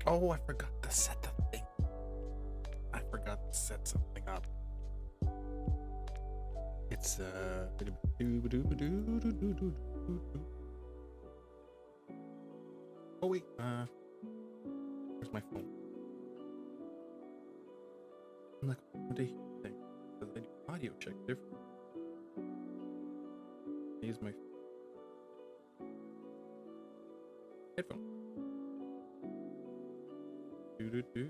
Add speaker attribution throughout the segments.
Speaker 1: Oh, I forgot to set the thing. I forgot to set something up. It's oh wait, where's my phone? I'm like, what do you think? Because I do audio check different. I use my headphone. Do.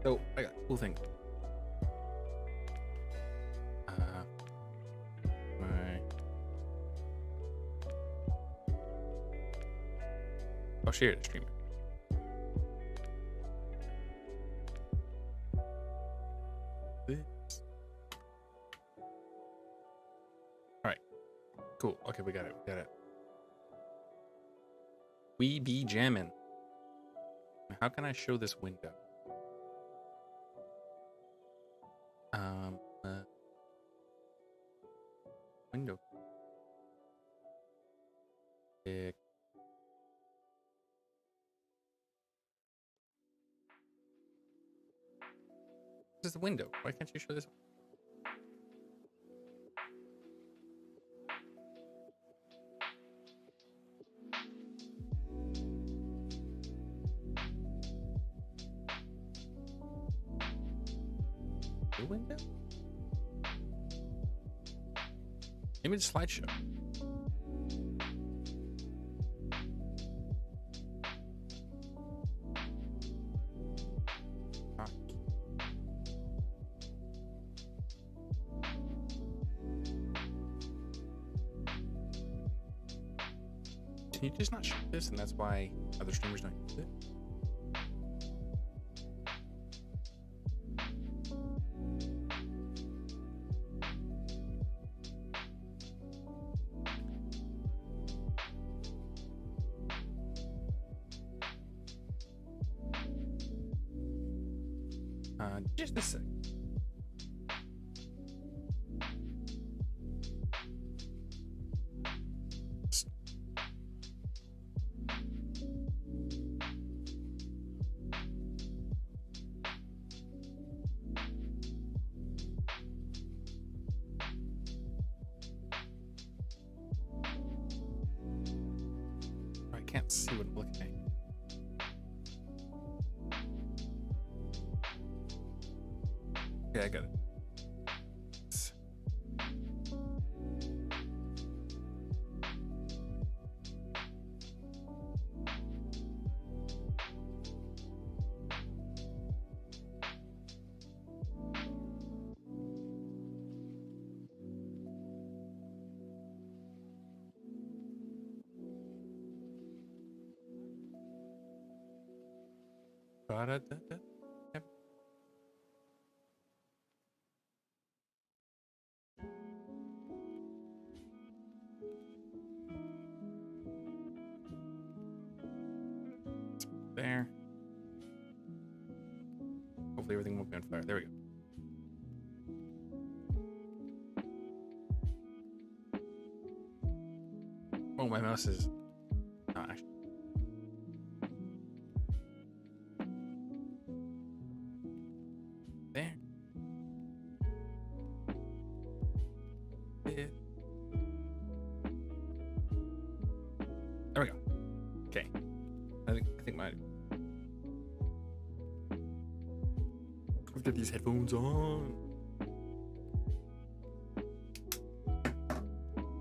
Speaker 1: So I got cool thing. I'll share the stream. This. All right, cool. Okay, we got it. We be jamming. How can I show this window? Window. This is the window. Why can't you show this? The window? Image slideshow. Can you just not show this, and that's why other streamers don't use it? Just a sec. I can't see what I'm looking at. Okay, I got it. Ba-da-da-da. There. Hopefully everything won't be on fire. There we go. Oh, my mouse is not actually. There. There we go. Okay. I think my. I've got these headphones on.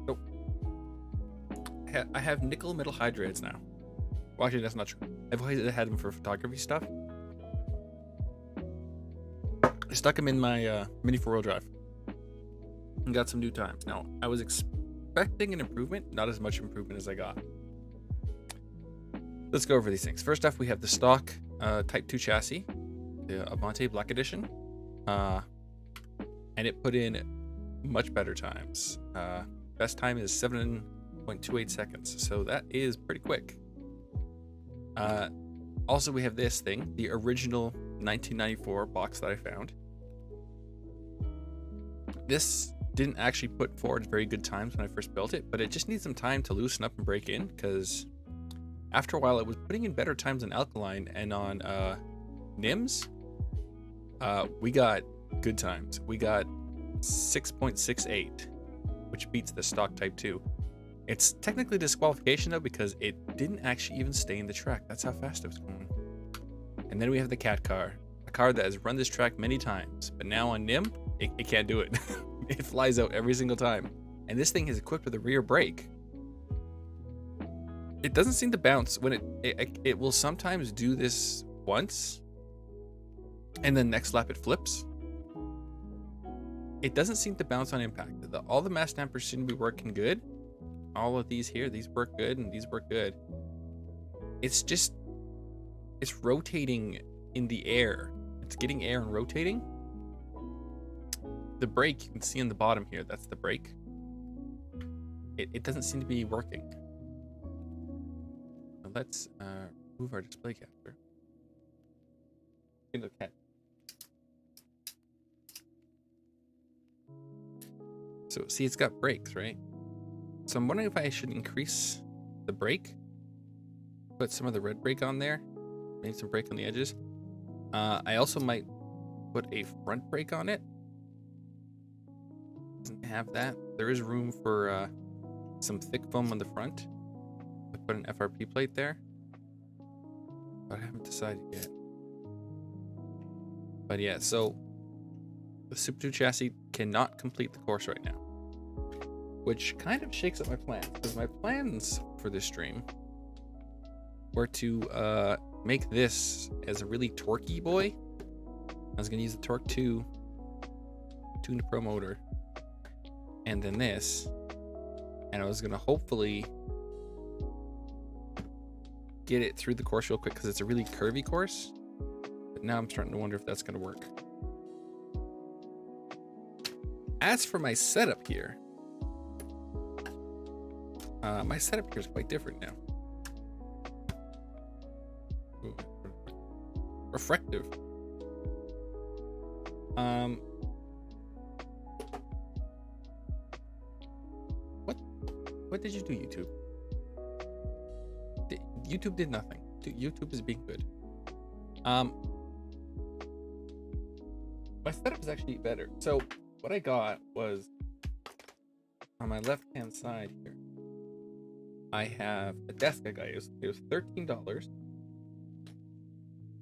Speaker 1: Oh. I have nickel metal hydrides now. Well, actually, that's not true. I've always had them for photography stuff. I stuck them in my mini 4-wheel drive and got some new times. Now, I was expecting an improvement, not as much improvement as I got. Let's go over these things. First off, we have the stock Type 2 chassis, the Avante Black Edition, and it put in much better times. Best time is 7.28 seconds, so that is pretty quick. Also, we have this thing, the original 1994 box that I found. This didn't actually put forward very good times when I first built it, but it just needs some time to loosen up and break in, because after a while it was putting in better times on Alkaline, and on NIMS, we got good times. We got 6.68, which beats the stock Type 2. It's technically disqualification though, because it didn't actually even stay in the track. That's how fast it was going. And then we have the cat car, a car that has run this track many times, but now on NIM, it can't do it. It flies out every single time. And this thing is equipped with a rear brake. It doesn't seem to bounce when it will sometimes do this once, and then next lap it flips. It doesn't seem to bounce on impact. All the mass dampers seem to be working good. All of these here, these work good, and these work good. It's just, it's rotating in the air. It's getting air and rotating. The brake, you can see in the bottom here, that's the brake. It doesn't seem to be working. So let's move our display capture. Okay. So see, it's got brakes, right? So I'm wondering if I should increase the brake, put some of the red brake on there, maybe some brake on the edges. I also might put a front brake on it. Doesn't have that. There is room for some thick foam on the front. I put an FRP plate there, but I haven't decided yet. But yeah, so the Super 2 chassis cannot complete the course right now, which kind of shakes up my plans, because my plans for this stream were to make this as a really torquey boy. I was going to use the Torque 2 tuned pro motor, and then this, and I was going to hopefully get it through the course real quick, because it's a really curvy course. But now I'm starting to wonder if that's going to work. As for my setup here, my setup here is quite different now. Ooh, reflective. What did you do, YouTube? YouTube did nothing. YouTube is being good. My setup is actually better. So what I got was, on my left hand side here, I have a desk I got. It was $13,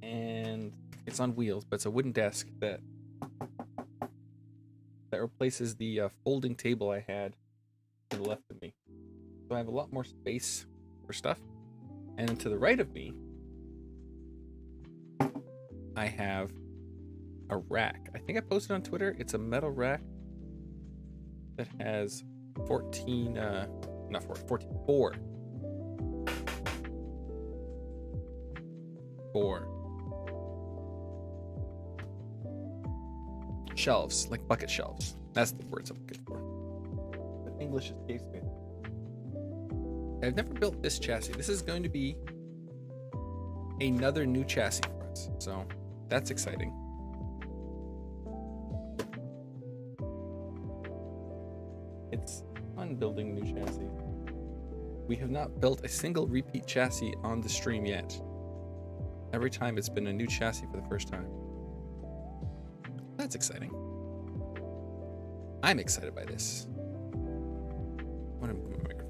Speaker 1: and it's on wheels, but it's a wooden desk that replaces the folding table I had to the left of me. So I have a lot more space for stuff. And then to the right of me, I have a rack. I think I posted on Twitter. It's a metal rack that has 4 shelves, like bucket shelves. That's the words I'm looking for. The English escapes me. I've never built this chassis. This is going to be another new chassis for us, so that's exciting. It's fun building new chassis. We have not built a single repeat chassis on the stream yet. Every time it's been a new chassis for the first time. That's exciting. I'm excited by this. I want to move my microphone.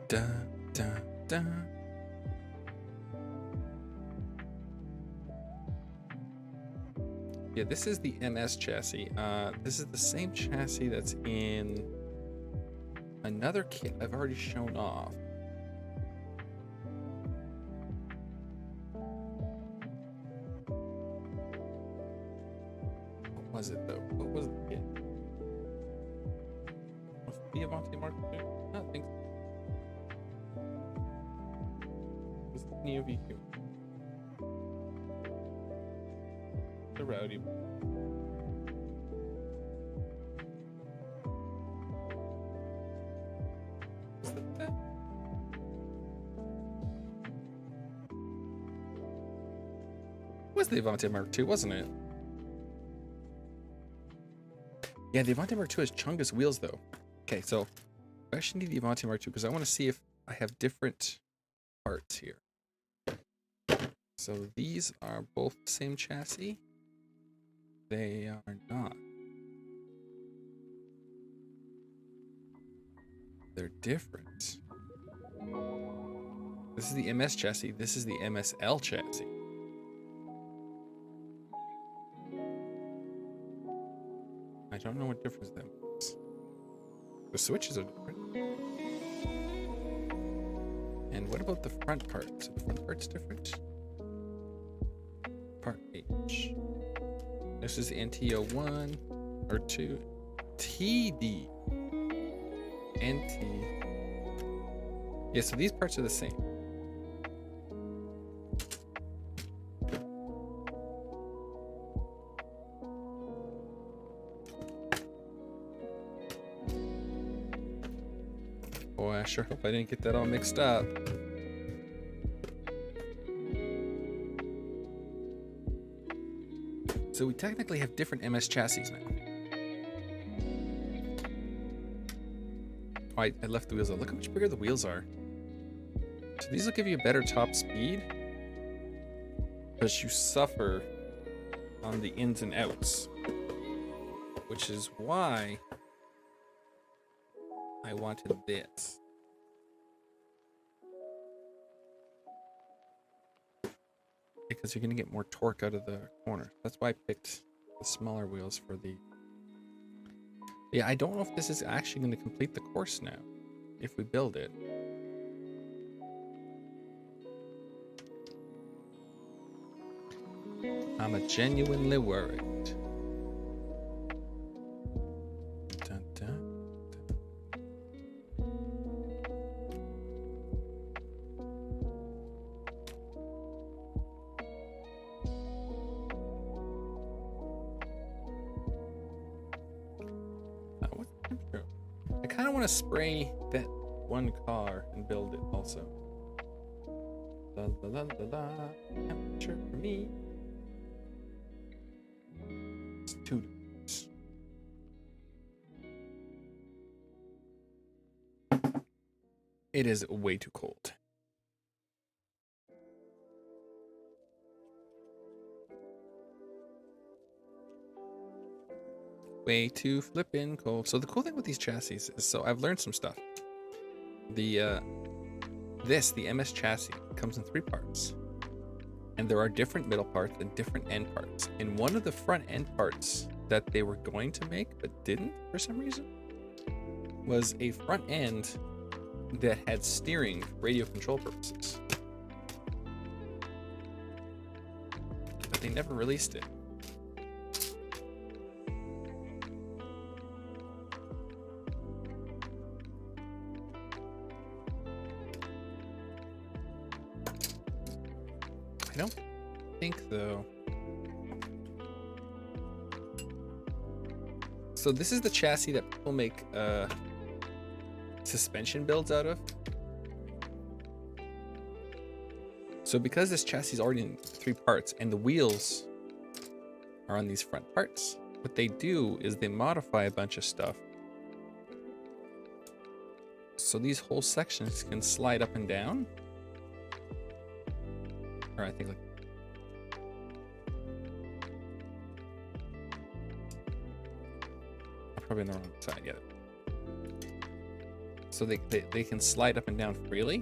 Speaker 1: Dun, dun, dun. Yeah, this is the MS chassis. This is the same chassis that's in another kit I've already shown off. What was it though? What was the kit? Was it the Avante Mark II? I don't think so. Was it Neo VQ? The rowdy. Is that? Was the Avante Mark II, wasn't it? Yeah, the Avante Mark II has Chungus wheels though. Okay, so I actually need the Avante Mark II because I want to see if I have different parts here. So these are both the same chassis. They are not. They're different. This is the MS chassis. This is the MSL chassis. I don't know what difference that makes. The switches are different. And what about the front part? So the front part's different. Part H. This is NTO1 or 2. TD. NT. Yeah, so these parts are the same. Boy, I sure hope I didn't get that all mixed up. So we technically have different MS chassis now. Oh, I left the wheels out. Look how much bigger the wheels are. So these will give you a better top speed, but you suffer on the ins and outs, which is why I wanted this. Because you're going to get more torque out of the corner. That's why I picked the smaller wheels for the... Yeah, I don't know if this is actually going to complete the course now, if we build it. I'm genuinely worried. Dun, dun, dun. What's the temperature? I kind of want to spray that one car and build it also. La la la la la. Temperature for me. 2 degrees. It is way too cold. Way too flippin' cold. So the cool thing with these chassis is, so I've learned some stuff. The MS chassis comes in 3 parts. And there are different middle parts and different end parts. And one of the front end parts that they were going to make, but didn't for some reason, was a front end that had steering for radio control purposes. But they never released it. I don't think though. So this is the chassis that people make suspension builds out of. So because this chassis is already in 3 parts and the wheels are on these front parts, what they do is they modify a bunch of stuff. So these whole sections can slide up and down. Or I think like I'm probably on the wrong side yet. So they can slide up and down freely,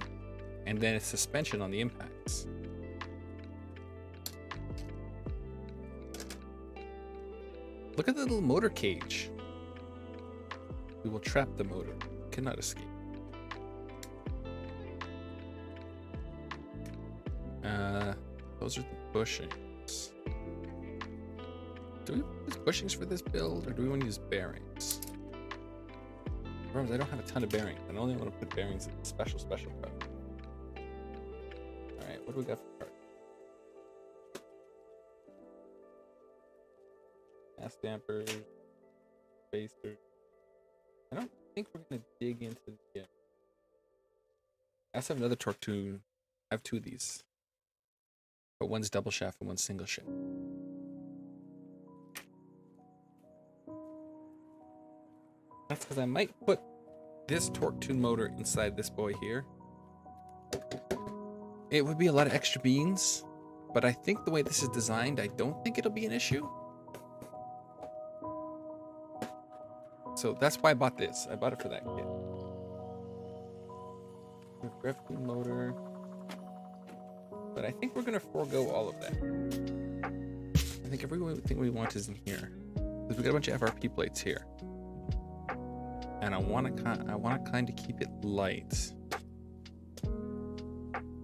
Speaker 1: and then it's suspension on the impacts. Look at the little motor cage. We will trap the motor. Cannot escape. Those are the bushings. Do we use bushings for this build, or do we want to use bearings? Remember, I don't have a ton of bearings. I only want to put bearings in the special car. Alright, what do we got for cars? Gas dampers, spacers. I don't think we're gonna dig into the. I also have another torque tune. I have two of these, but one's double shaft and one's single shaft. That's because I might put this torque tune motor inside this boy here. It would be a lot of extra beans, but I think the way this is designed, I don't think it'll be an issue. So that's why I bought this. I bought it for that kit. Gravity motor. But I think we're gonna forego all of that. I think everything we want is in here. Because we got a bunch of FRP plates here. And I wanna kind of keep it light.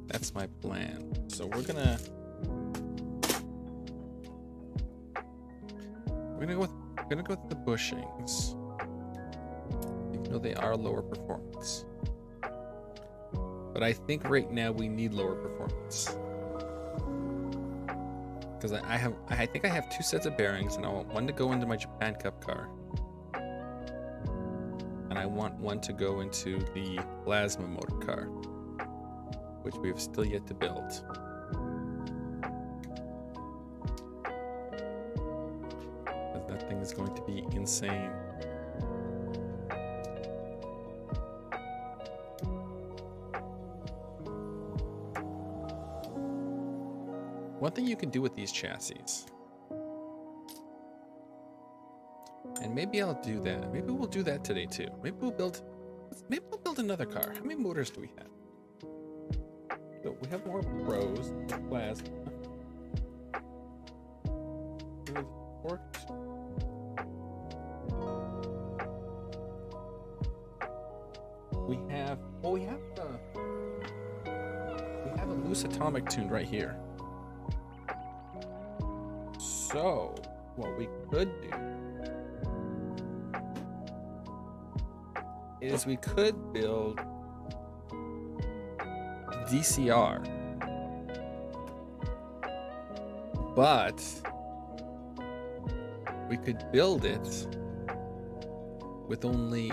Speaker 1: That's my plan. So we're gonna go with the bushings. Even though they are lower performance. But I think right now we need lower performance. Because I think I have two sets of bearings, and I want one to go into my Japan Cup car. And I want one to go into the plasma motor car, which we have still yet to build. Because that thing is going to be insane. One thing you can do with these chassis, and maybe I'll do that. Maybe we'll do that today too. Maybe we'll build another car. How many motors do we have? So we have more pros, plasma. We have a loose atomic tune right here. So, what we could do is we could build DCR, but we could build it with only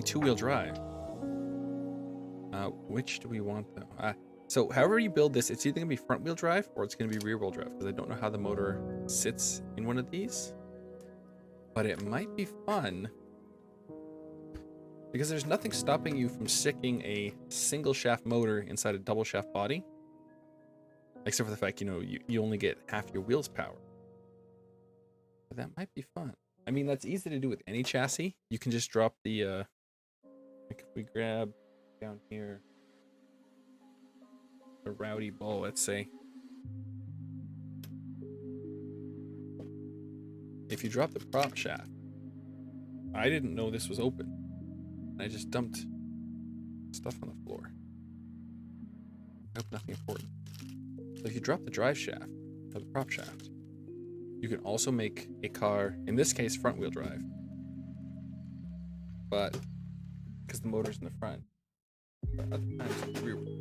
Speaker 1: two-wheel drive. Which do we want though? So however you build this, it's either gonna be front wheel drive or it's gonna be rear wheel drive, because I don't know how the motor sits in one of these. But it might be fun because there's nothing stopping you from sticking a single shaft motor inside a double shaft body. Except for the fact, you only get half your wheels power. But that might be fun. I mean, that's easy to do with any chassis. You can just drop the, like if we grab down here, a rowdy bull, let's say. If you drop the prop shaft, I didn't know this was open. I just dumped stuff on the floor. I hope nothing important. So if you drop the drive shaft, or the prop shaft, you can also make a car, in this case, front wheel drive. But, because the motor's in the front, but other times it's rear wheel.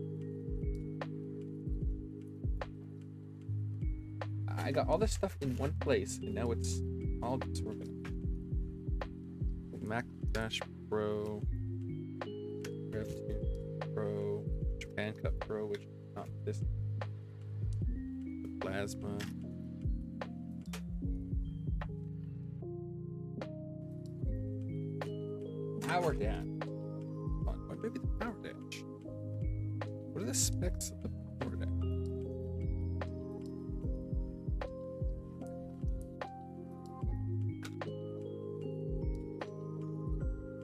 Speaker 1: I got all this stuff in one place, and now it's all just working. Mac Dash Pro, Rev 2 Pro, Japan Cup Pro, which is not this. The Plasma. Power dash. What would be the power dash? What are the specs of the power dash?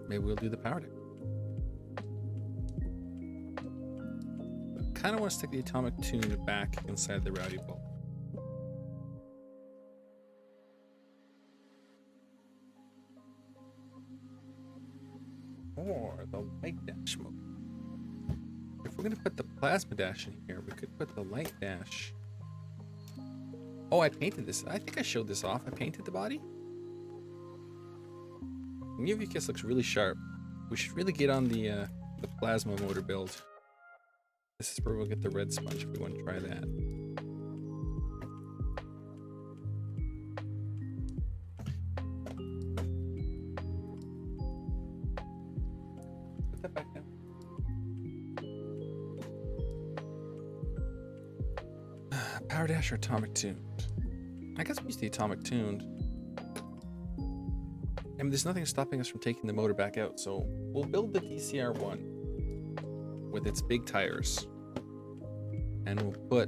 Speaker 1: Maybe we'll do the power deck. I kind of want to stick the atomic tune back inside the rowdy bolt. Or the light dash mode. If we're going to put the plasma dash in here, we could put the light dash. Oh, I painted this. I think I showed this off. I painted the body. The UV Kiss looks really sharp. We should really get on the plasma motor build. This is where we'll get the red sponge if we want to try that. Power dash or atomic tuned? I guess we use the atomic tuned. I mean, there's nothing stopping us from taking the motor back out, so we'll build the DCR1 with its big tires. And we'll put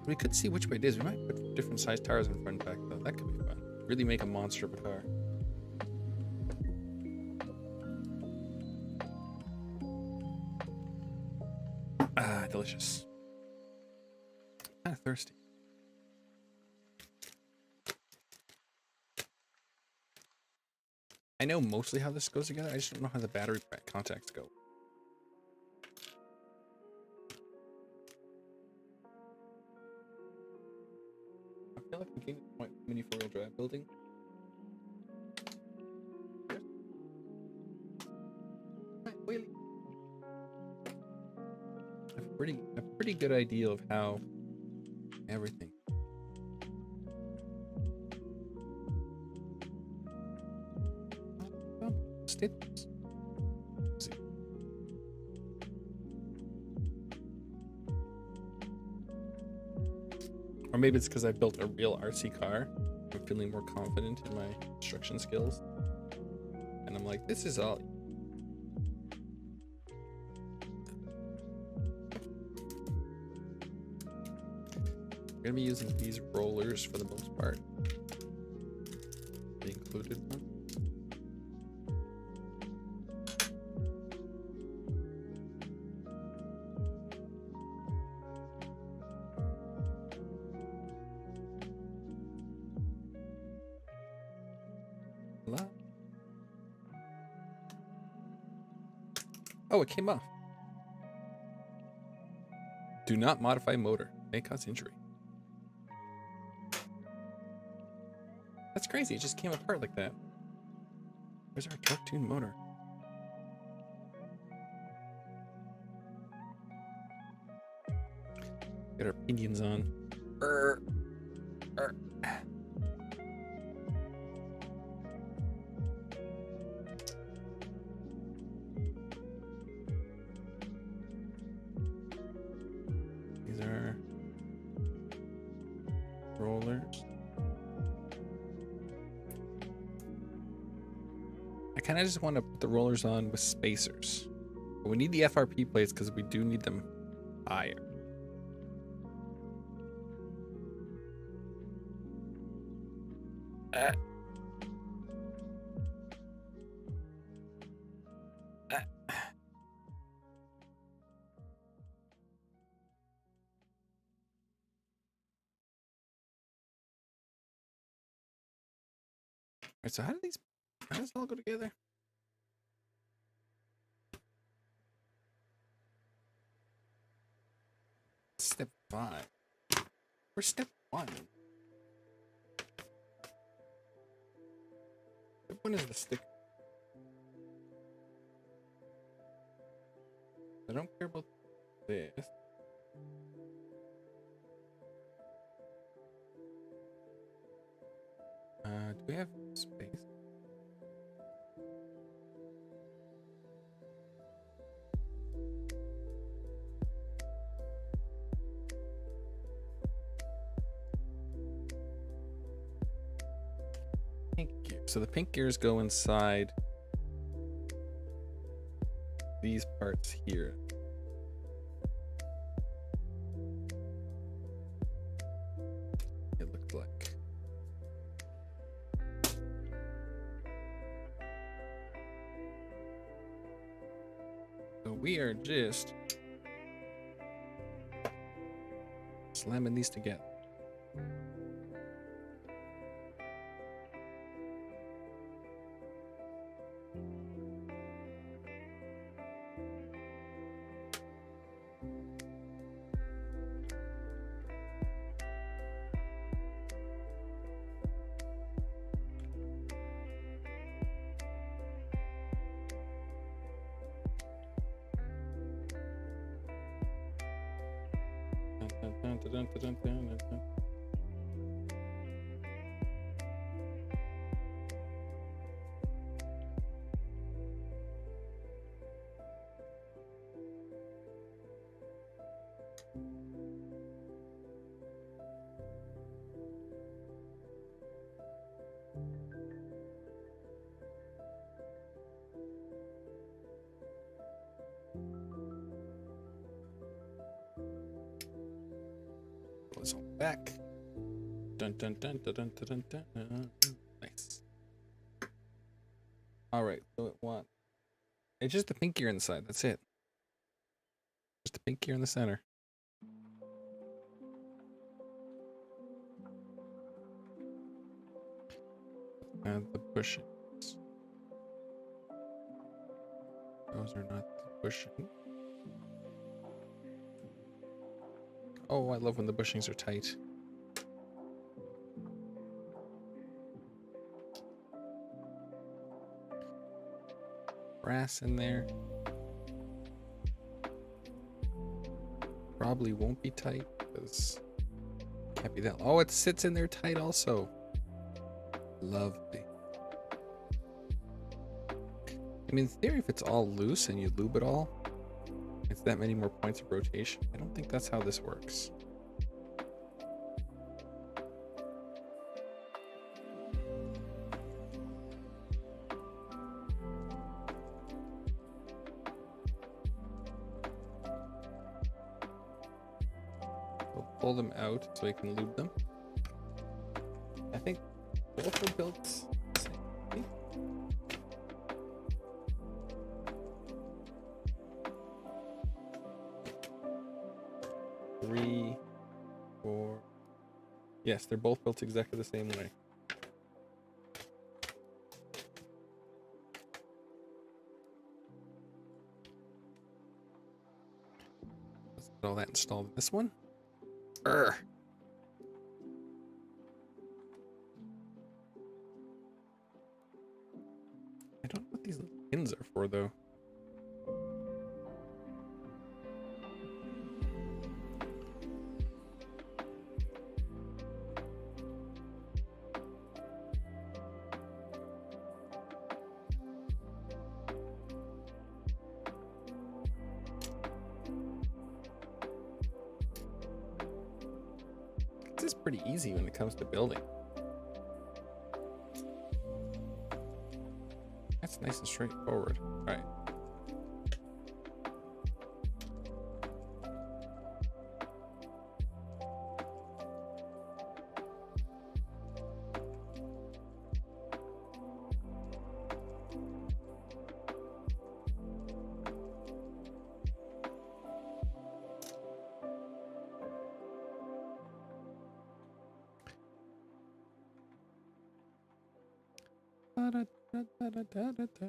Speaker 1: we could see which way it is. We might put different size tires in front and back though. That could be fun. Really make a monster of a car. Ah, delicious. Kind of thirsty. I know mostly how this goes together. I just don't know how the battery contacts go. I feel like I'm getting to the point with mini 4-wheel drive building. Wheelie. I have a pretty good idea of how everything. Staples. Or maybe it's because I built a real RC car. I'm feeling more confident in my construction skills. And I'm like, this is all. We're gonna be using these rollers for the most part. The included one. Oh, it came off. Do not modify motor. May cause injury. That's crazy. It just came apart like that. Where's our torque tune motor? Get our pinions on. These are rollers. I kind of just want to put the rollers on with spacers. But we need the FRP plates because we do need them higher. Alright, so how does it all go together? Step 5. Where's step 1? Step 1 is the sticker. I don't care about this. Do we have space? Pink gear. So the pink gears go inside these parts here. It looked like. So we are just slamming these together. Pull this all back. Dun dun dun dun dun dun dun dun. Nice. All right, so it wants. It's just the pink gear inside. That's it. Just the pink gear in the center. And the bushings. Those are not the bushings. Oh, I love when the bushings are tight. Brass in there. Probably won't be tight because it can't be that. Oh, it sits in there tight also. Lovely. I mean, in theory, if it's all loose and you lube it all, it's that many more points of rotation. I don't think that's how this works. We'll pull them out so we can lube them. I think both are built the same way. Three, four. Yes, they're both built exactly the same way. Let's get all that installed in this one. Urgh. I don't know what these little pins are for, though. This is pretty easy when it comes to building. That's nice and straightforward. All right. Da-da-da-da-da-da-da.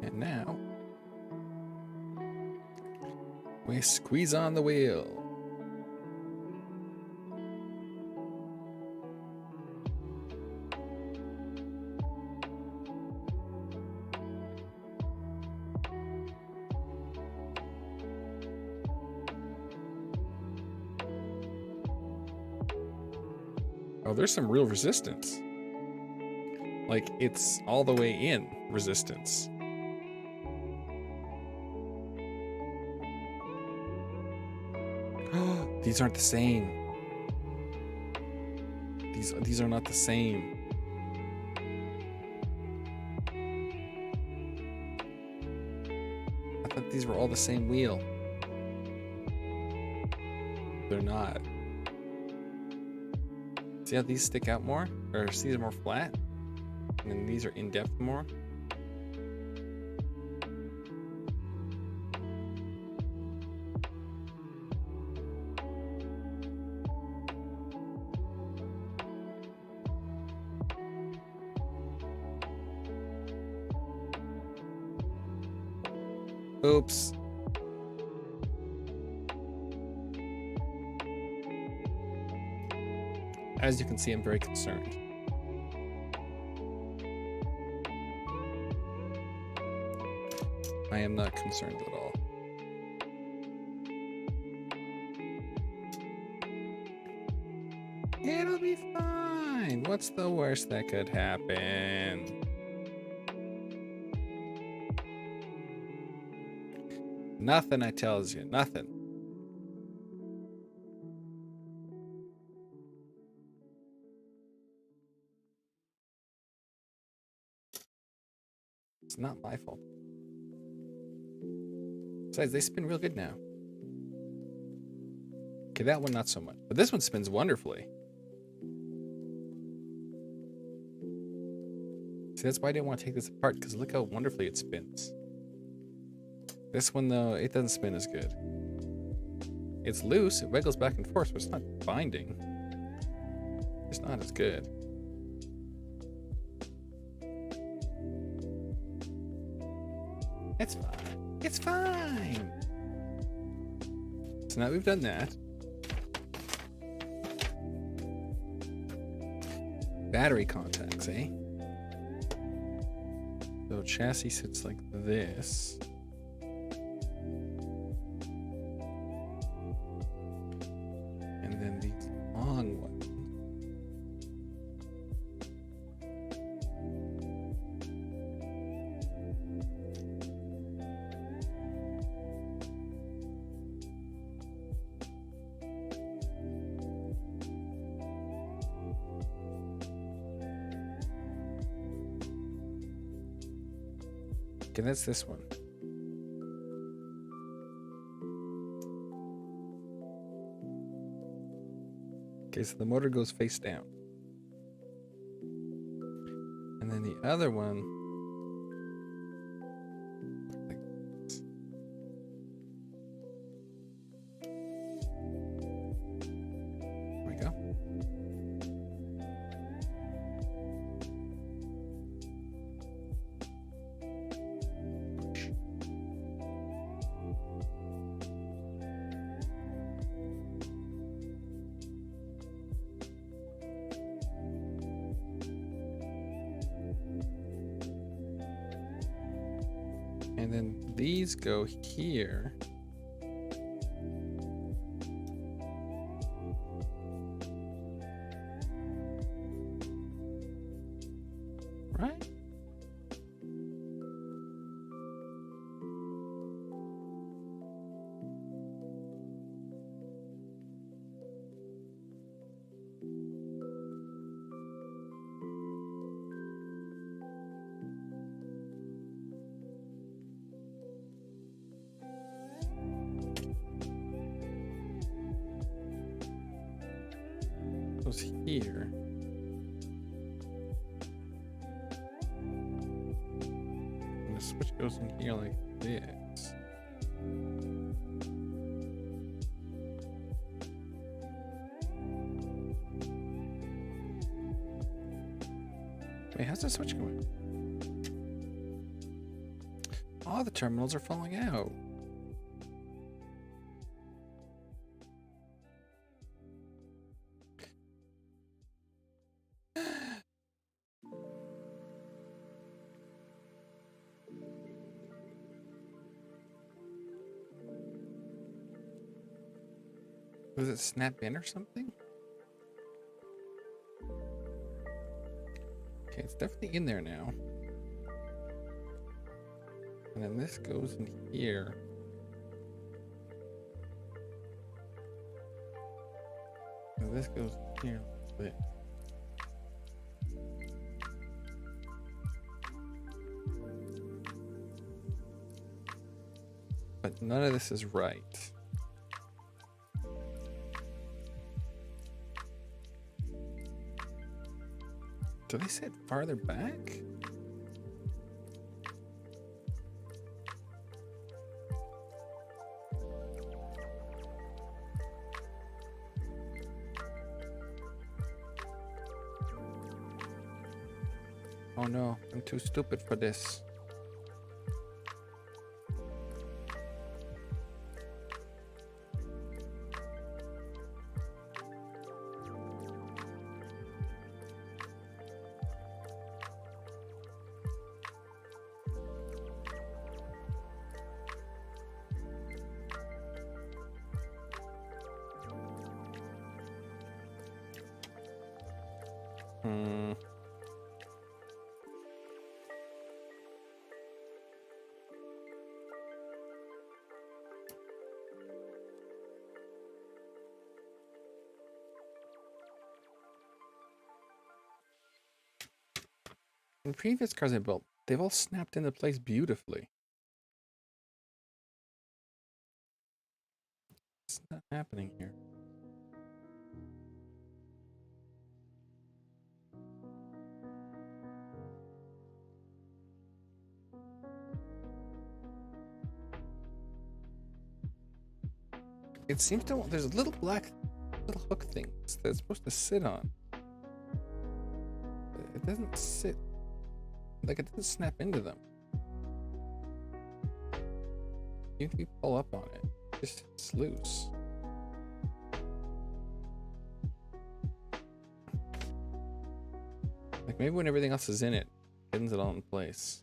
Speaker 1: And now we squeeze on the wheel. Oh, there's some real resistance. Like, it's all the way in resistance. These aren't the same. These are not the same. I thought these were all the same wheel. They're not. See how these stick out more? Or see, they're more flat? And then these are in depth more? Oops. As you can see, I'm very concerned. I am not concerned at all. It'll be be fine. What's the worst that could happen? Nothing, I tells you. Nothing. It's not my fault. Besides, they spin real good now. Okay, that one not so much. But this one spins wonderfully. See, that's why I didn't want to take this apart, because look how wonderfully it spins. This one, though, it doesn't spin as good. It's loose, it wiggles back and forth, but it's not binding. It's not as good. It's fine. It's fine. So now we've done that. Battery contacts, eh? So chassis sits like this. And then these long ones. Okay, that's this one. Okay, so the motor goes face down. And then the other one, like this. There we go. And then these go here. Right? Goes here. And the switch goes in here like this. Wait, how's the switch going? All the terminals are falling out. Does it snap in or something? Okay, it's definitely in there now. And then this goes in here. And this goes in here like this. But none of this is right. Do they sit farther back? Oh no, I'm too stupid for this. Hmm. In previous cars I built, they've all snapped into place beautifully. It's not happening here. It seems to. There's little black, little hook things that it's supposed to sit on. It doesn't sit. Like it doesn't snap into them. Even if you pull up on it, it's loose. Like maybe when everything else is in it, pins it all in place.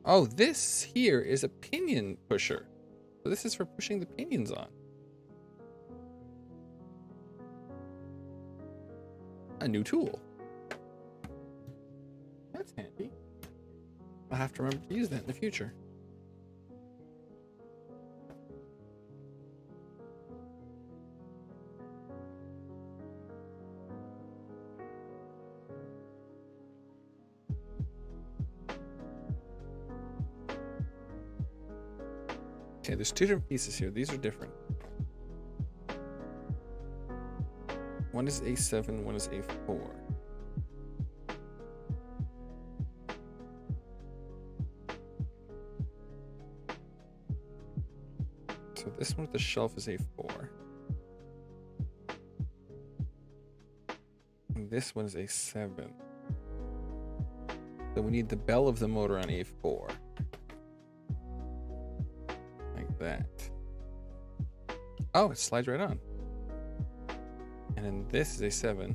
Speaker 1: Oh, this here is a pinion pusher. So this is for pushing the pinions on. A new tool. That's handy. I'll have to remember to use that in the future. Okay, there's two different pieces here. These are different. One is A7, one is A4. So this one with the shelf is A4. And this one is A7. So we need the bell of the motor on A4. Like that. Oh, it slides right on. And then this is A7.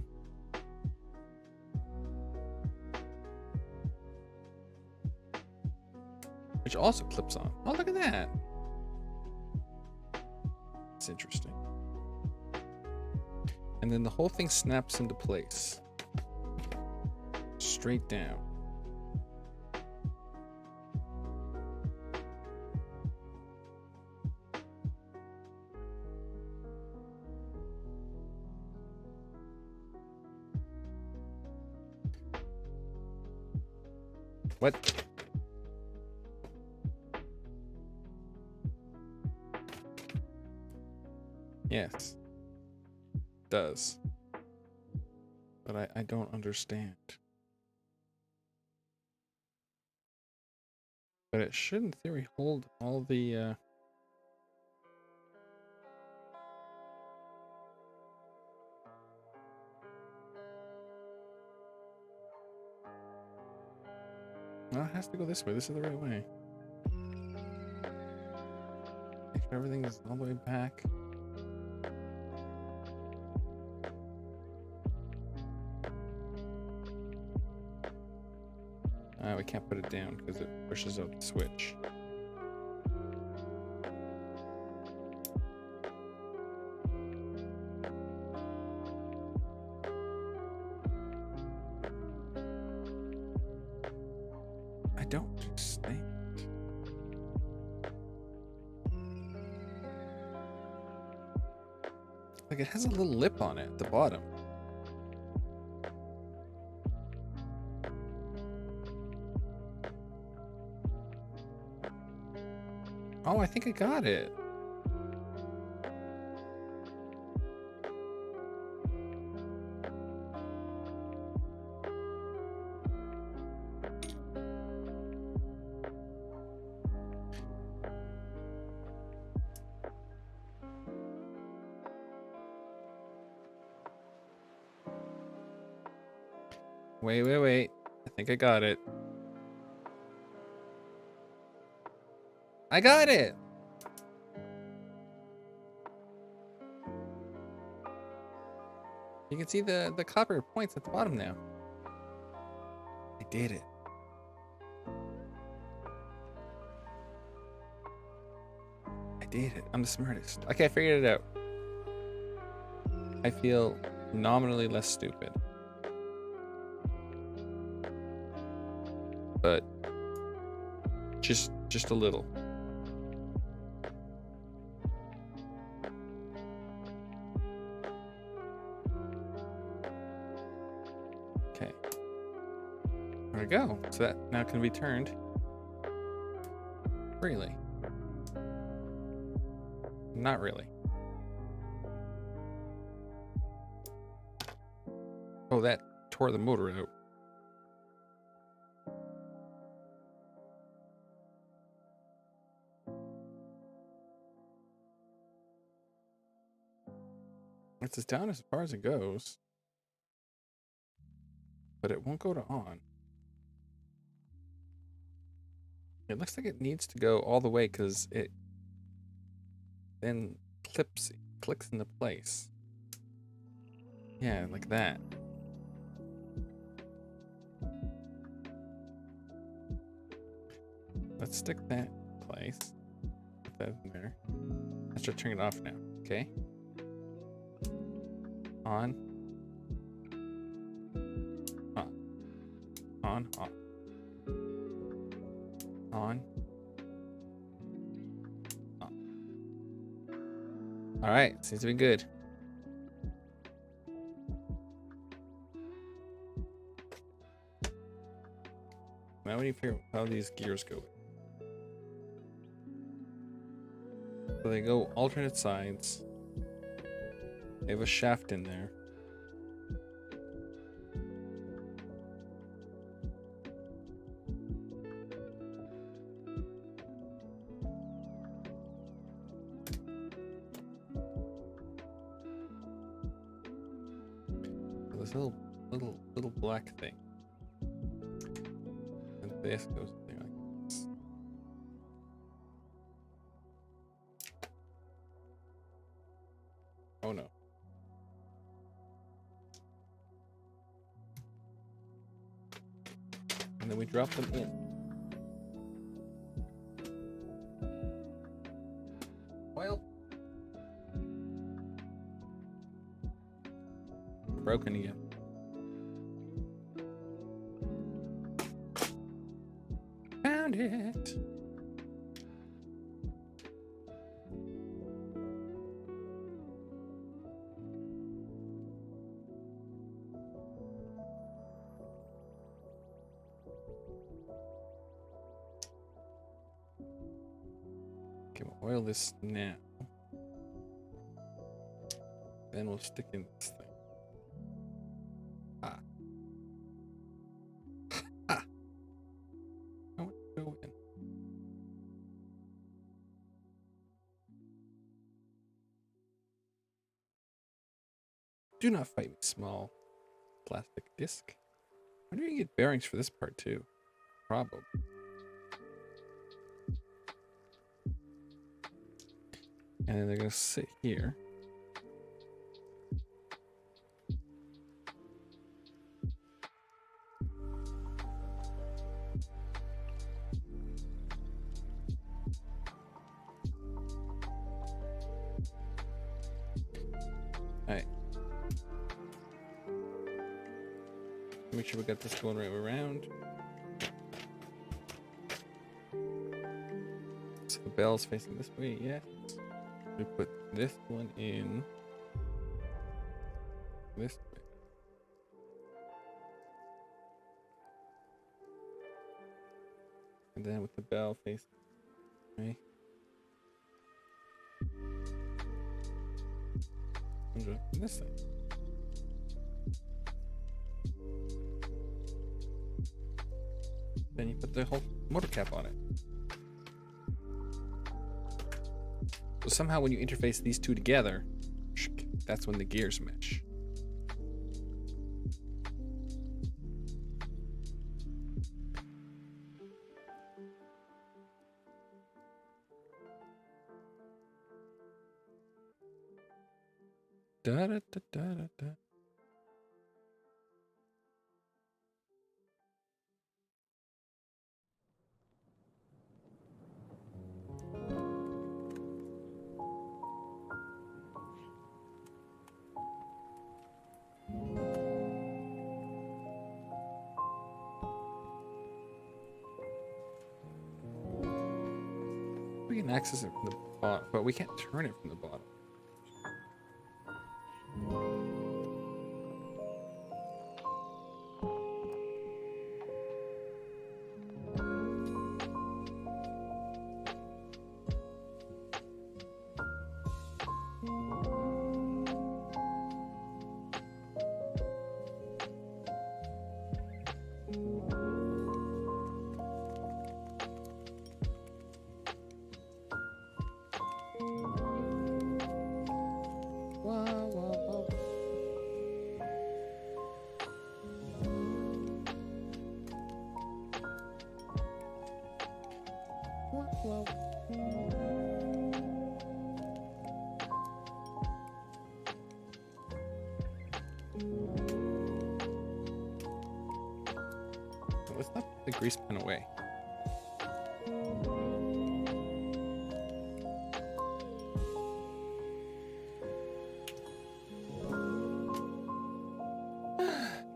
Speaker 1: Which also clips on. Oh, look at that. It's interesting. And then the whole thing snaps into place. Straight down. What? Yes. It does. But I don't understand. But it should, in theory, hold all the, No, it has to go this way. This is the right way. Make sure everything is all the way back. We can't put it down because it pushes out the switch. I don't understand. Like it has a little lip on it at the bottom. Oh, I think I got it. Wait. I think I got it. I got it! You can see the copper points at the bottom now. I did it. I did it. I'm the smartest. Okay, I figured it out. I feel nominally less stupid. but just a little. Okay. There we go. So that now can be turned freely. Not really. Oh, that tore the motor out. It's as down as far as it goes, but it won't go to on. It looks like it needs to go all the way because it then clicks into place. Yeah, like that. Let's stick that in place. Put that in there. Let's start turning it off now. Okay. On. Off. On. Off. On. Off. All right. Seems to be good. Now we need to figure out how these gears go. So they go alternate sides. They have a shaft in there. This little black thing. And this goes there like this. Oh no. And then we drop them in. Well, broken again. Found it. Okay, we'll oil this now. Then we'll stick in this thing. Ah. Ah. I want to go in. Do not fight me, small plastic disc. Why do you get bearings for this part too? Probably. And then they're gonna sit here. Alright. Make sure we got this going right around. So the bell's facing this way, yes. We put this one in this way. And then with the bell facing right. And this thing. Then you put the whole motor cap on it. So somehow when you interface these two together, that's when the gears mesh. Da da da da da da. We can access it from the bottom, but we can't turn it from the bottom. Let's not put the grease pen away.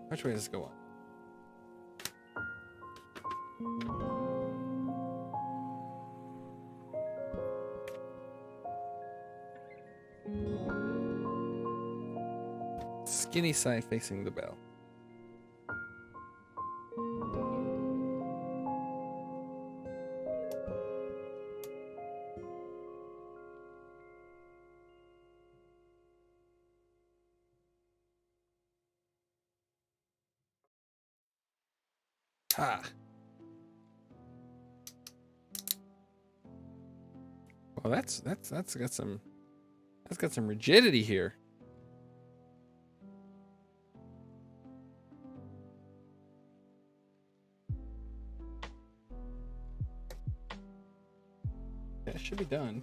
Speaker 1: Which way does it go on? Skinny side facing the bell. Ah. Well, that's got some rigidity here. That should be done.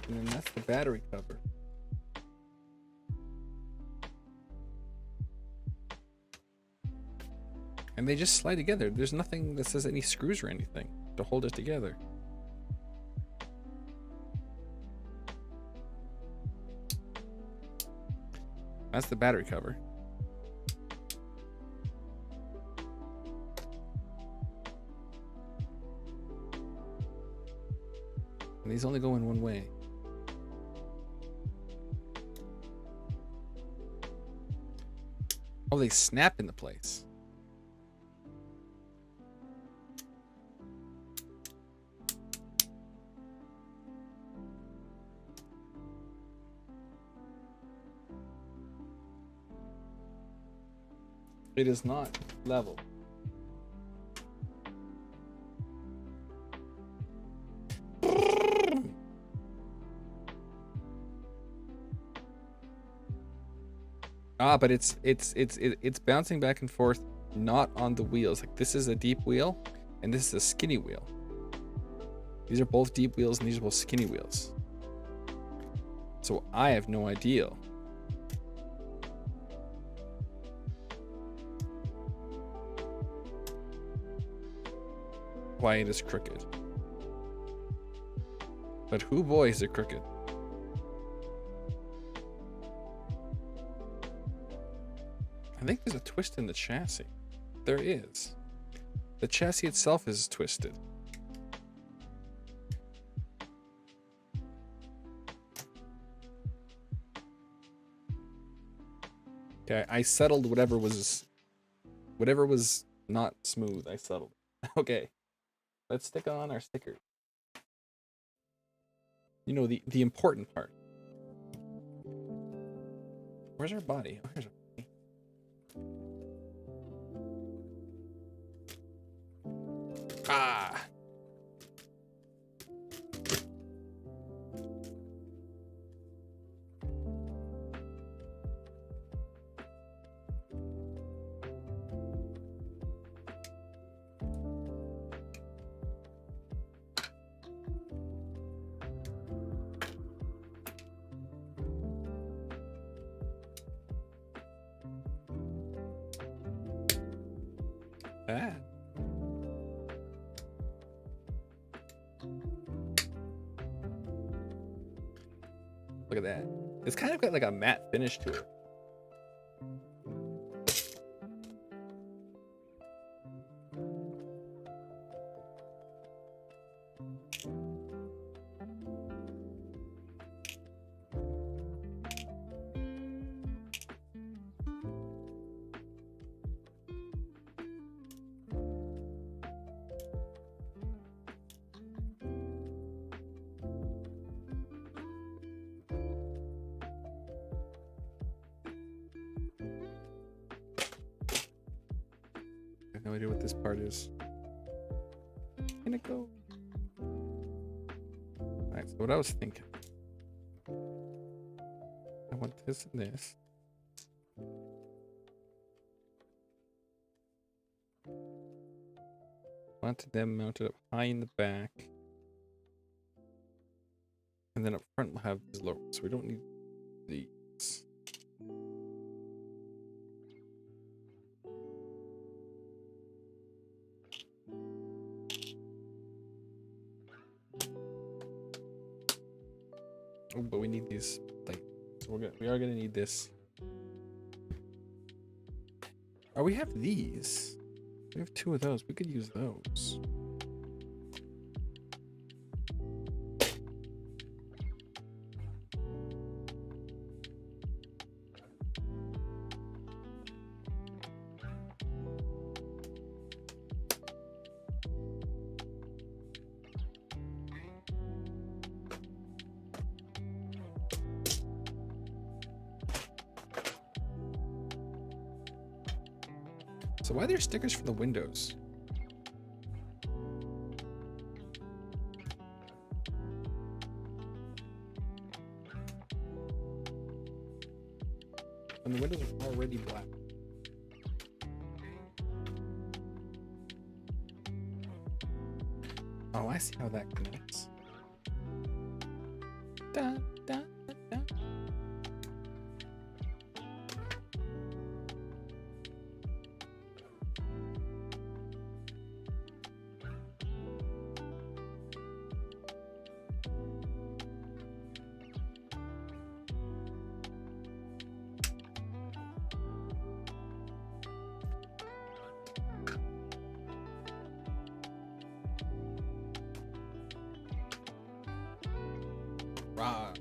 Speaker 1: And then that's the battery cover. And they just slide together. There's nothing that says any screws or anything to hold it together. That's the battery cover. And these only go in one way. Oh, they snap into place. It is not level. But it's bouncing back and forth, not on the wheels. Like, this is a deep wheel, and this is a skinny wheel. These are both deep wheels, and these are both skinny wheels. So I have no idea why it is crooked. But who boy is it crooked? I think there's a twist in the chassis. There is. The chassis itself is twisted. Okay, I settled whatever was not smooth. I settled. Okay, let's stick on our stickers. You know, the important part. Where's our body? Oh, here's our body. Ah. Ah. Look at that. It's kind of got like a matte finish to it. no idea what this part is. Can it go? Alright, so what I was thinking. I want this and this. Wanted them mounted up high in the back. And then up front we'll have these lower, so we don't need these. Oh, but we need these, like, so we are gonna need this. Oh, we have these. We have 2 of those. We could use those. So why are there stickers for the windows? And the windows are already black. Oh, I see how that connects. Dun, dun, dun. Rah.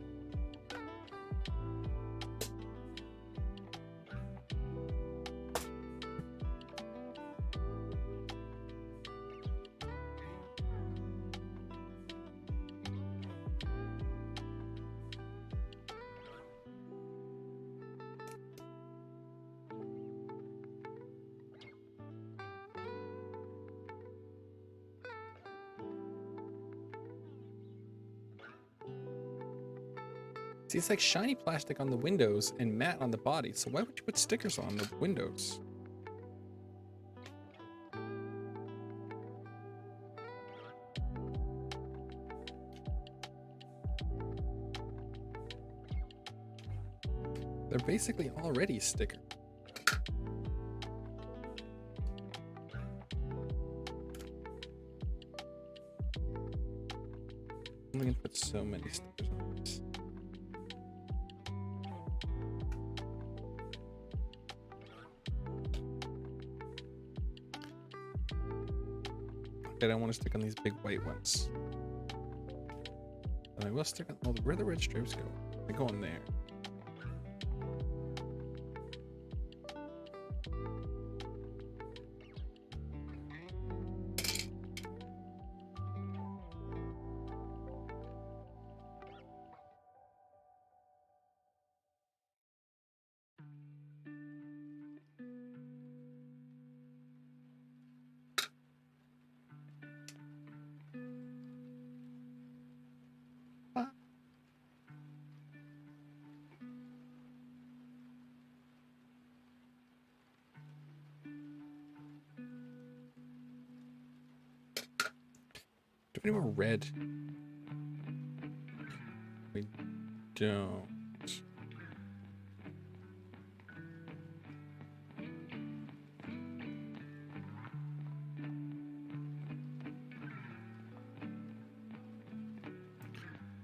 Speaker 1: See, it's like shiny plastic on the windows and matte on the body. So why would you put stickers on the windows? They're basically already sticker. I'm gonna put so many stickers on this. I don't want to stick on these big white ones. And I will stick on, oh, where the red stripes go? They go in there. Do we have any more red? We don't.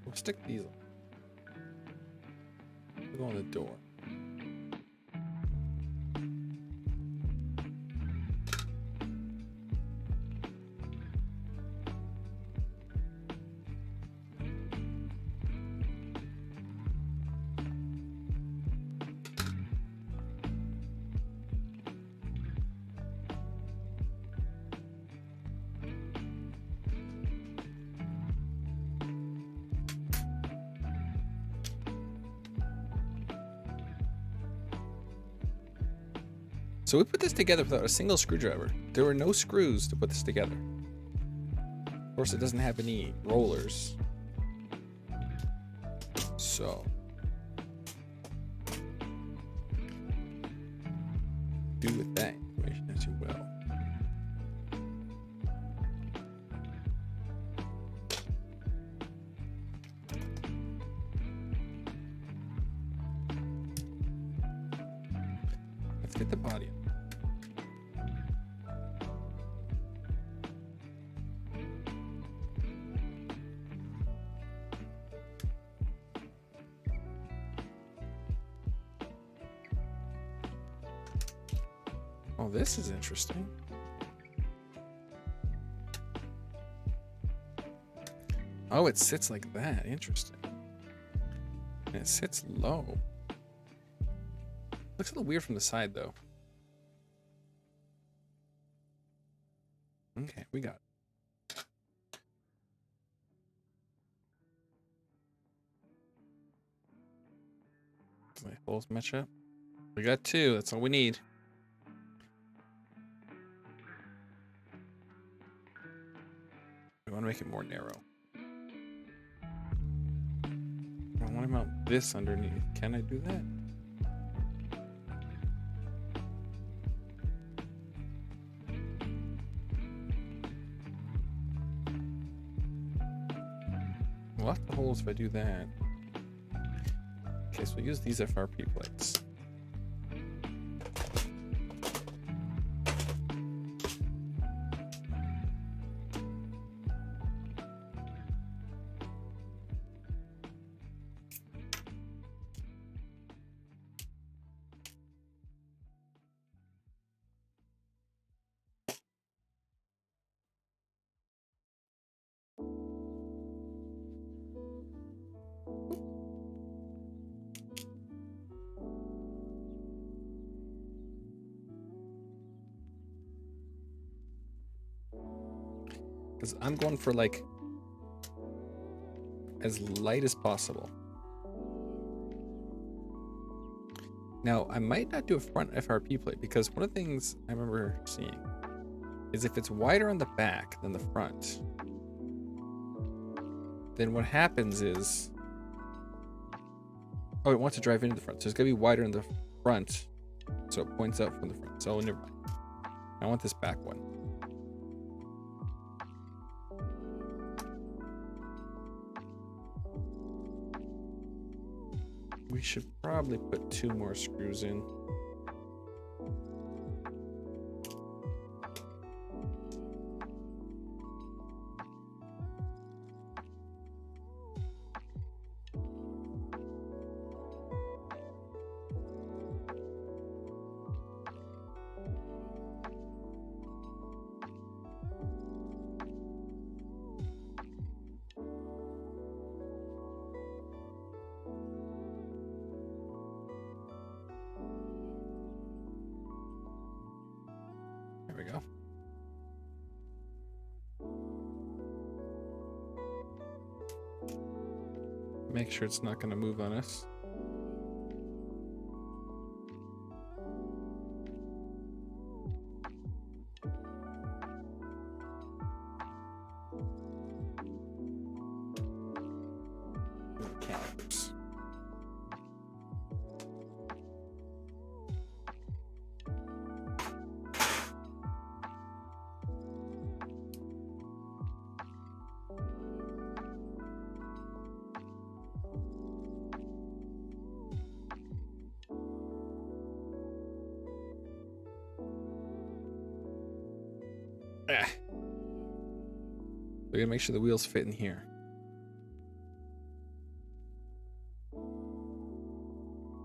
Speaker 1: We'll stick these on. We'll go on the door. So we put this together without a single screwdriver. There were no screws to put this together. Of course, it doesn't have any rollers. So do with that information as you will. Let's get the body up. Oh, this is interesting. Oh, it sits like that. Interesting. And it sits low. Looks a little weird from the side, though. Okay, we got it. My holes match up. We got two. That's all we need. We want to make it more narrow. I want to mount this underneath. Can I do that? Lots of holes if I do that. Okay, so we'll use these FRP plates. Because I'm going for like as light as possible. Now, I might not do a front FRP plate because one of the things I remember seeing is if it's wider on the back than the front, then what happens is, oh, it wants to drive into the front. So it's going to be wider in the front, so it points out from the front. So never mind. I want this back one. We should probably put 2 more screws in. There we go. Make sure it's not going to move on us. Calipers. We're gonna make sure the wheels fit in here.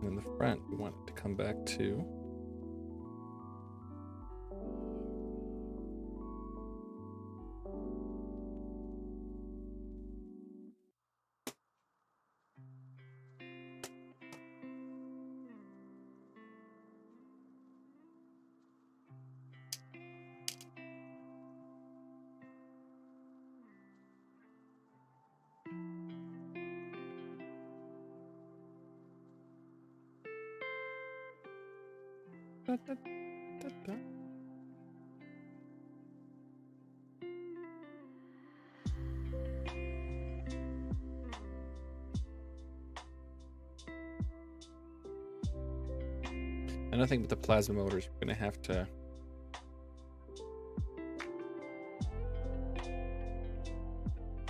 Speaker 1: And in the front, we want it to come back to. Da. And I think with the plasma motors, we're going to have to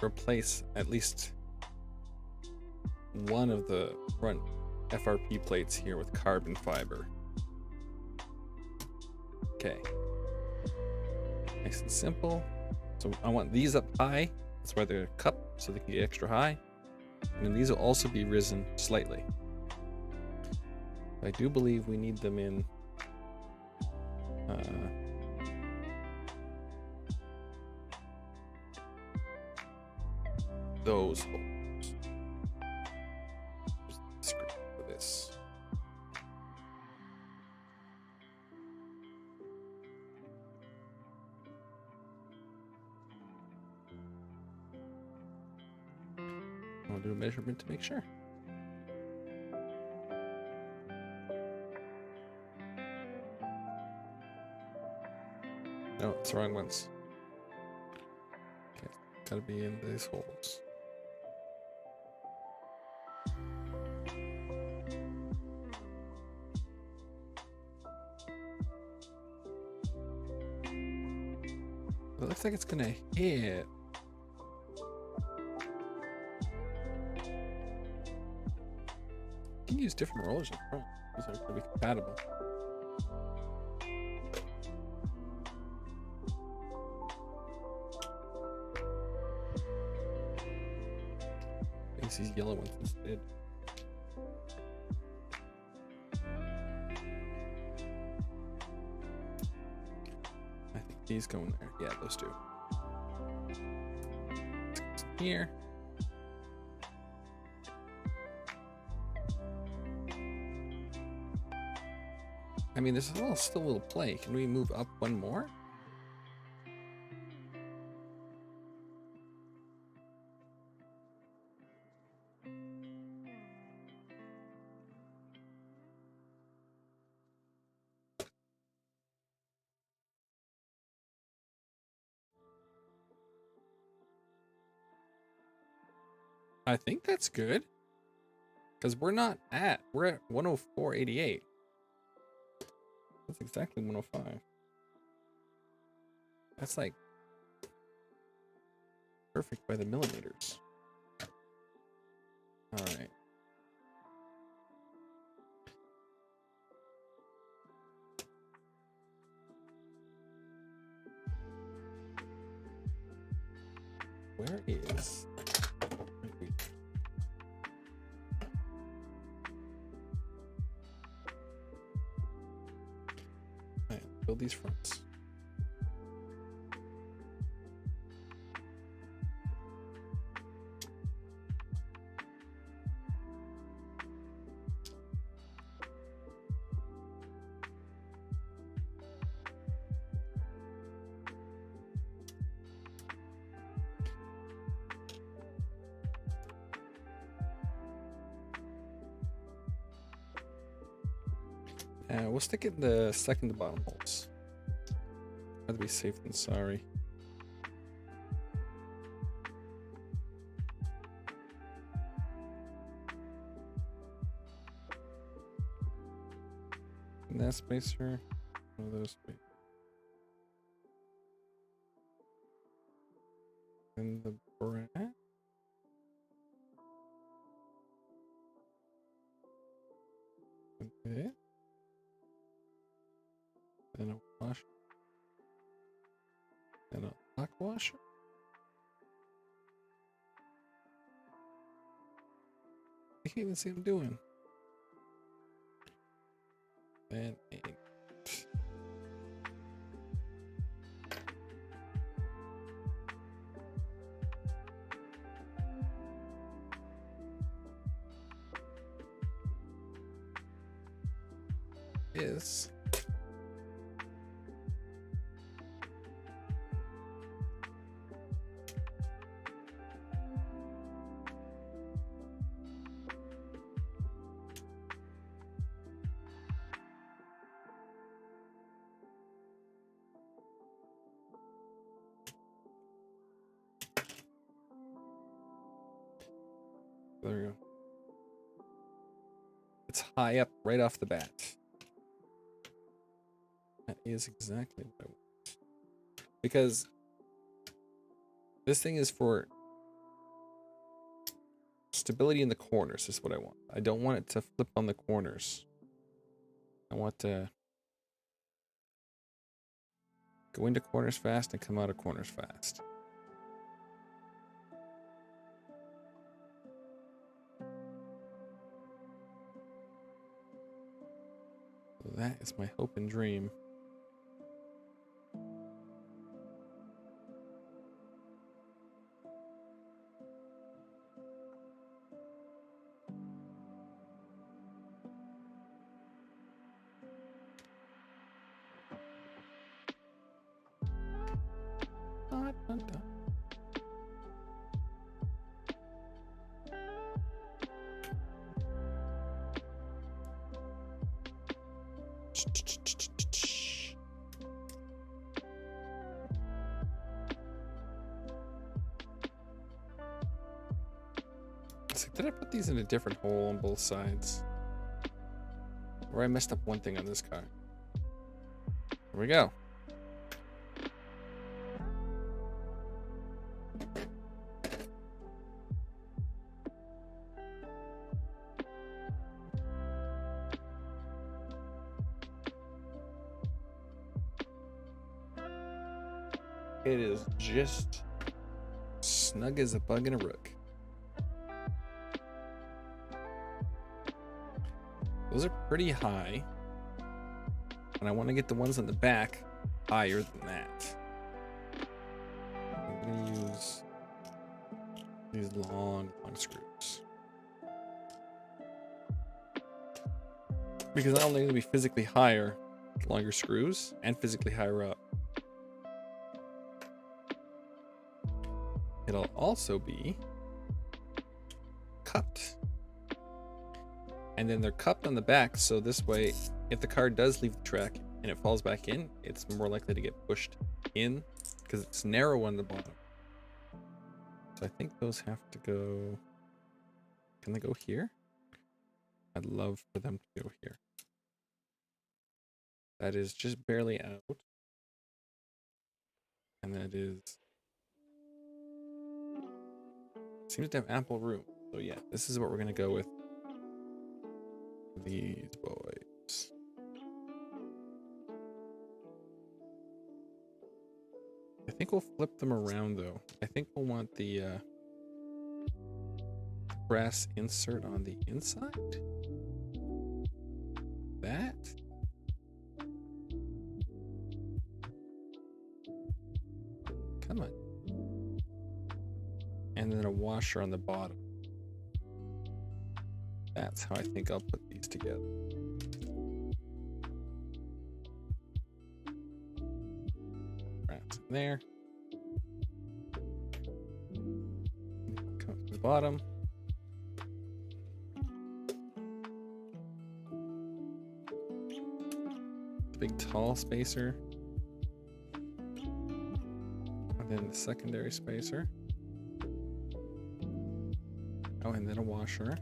Speaker 1: replace at least one of the front FRP plates here with carbon fiber. Okay. Nice and simple. So I want these up high. That's why they're cupped, so they can get extra high. And then these will also be risen slightly. I do believe we need them in those holes. Just screw for this. I'll do a measurement to make sure. No, it's the wrong ones. Okay, gotta be in these holes. It looks like it's gonna hit. You can use different rollers in front. These are gonna be compatible. Use these yellow ones instead. I think these go in there. Yeah, those two. Here. I mean, there's still a little play. Can we move up one more? I think that's good. Because we're at 104.88. That's exactly 105. That's like perfect by the millimeters. All right. Where is... Build these fronts. We'll stick it in the second to bottom holes. Rather be safe than sorry. And that spacer, one of those spacers. And the brass. Okay. And a washer. And a lock washer. I can't even see what I'm doing. And is there we go. It's high up right off the bat. That is exactly what I want. Because this thing is for stability in the corners is what I want. I don't want it to flip on the corners. I want to go into corners fast and come out of corners fast. So that is my hope and dream. It's like, did I put these in a different hole on both sides? Or I messed up one thing on this car. Here we go. It is just snug as a bug in a rook. Those are pretty high. And I want to get the ones on the back higher than that. I'm going to use these long screws. Because not only going to be physically higher, longer screws, and physically higher up. It'll also be cupped. And then they're cupped on the back, so this way, if the car does leave the track and it falls back in, it's more likely to get pushed in because it's narrow on the bottom. So I think those have to go... Can they go here? I'd love for them to go here. That is just barely out. And that is... Seems to have ample room. So yeah, this is what we're going to go with. These boys. I think we'll flip them around though. I think we'll want the brass insert on the inside. That. Come on. And then a washer on the bottom. That's how I think I'll put these together. Brass in there. Come to the bottom. The big tall spacer. And then the secondary spacer. Oh, and then a washer.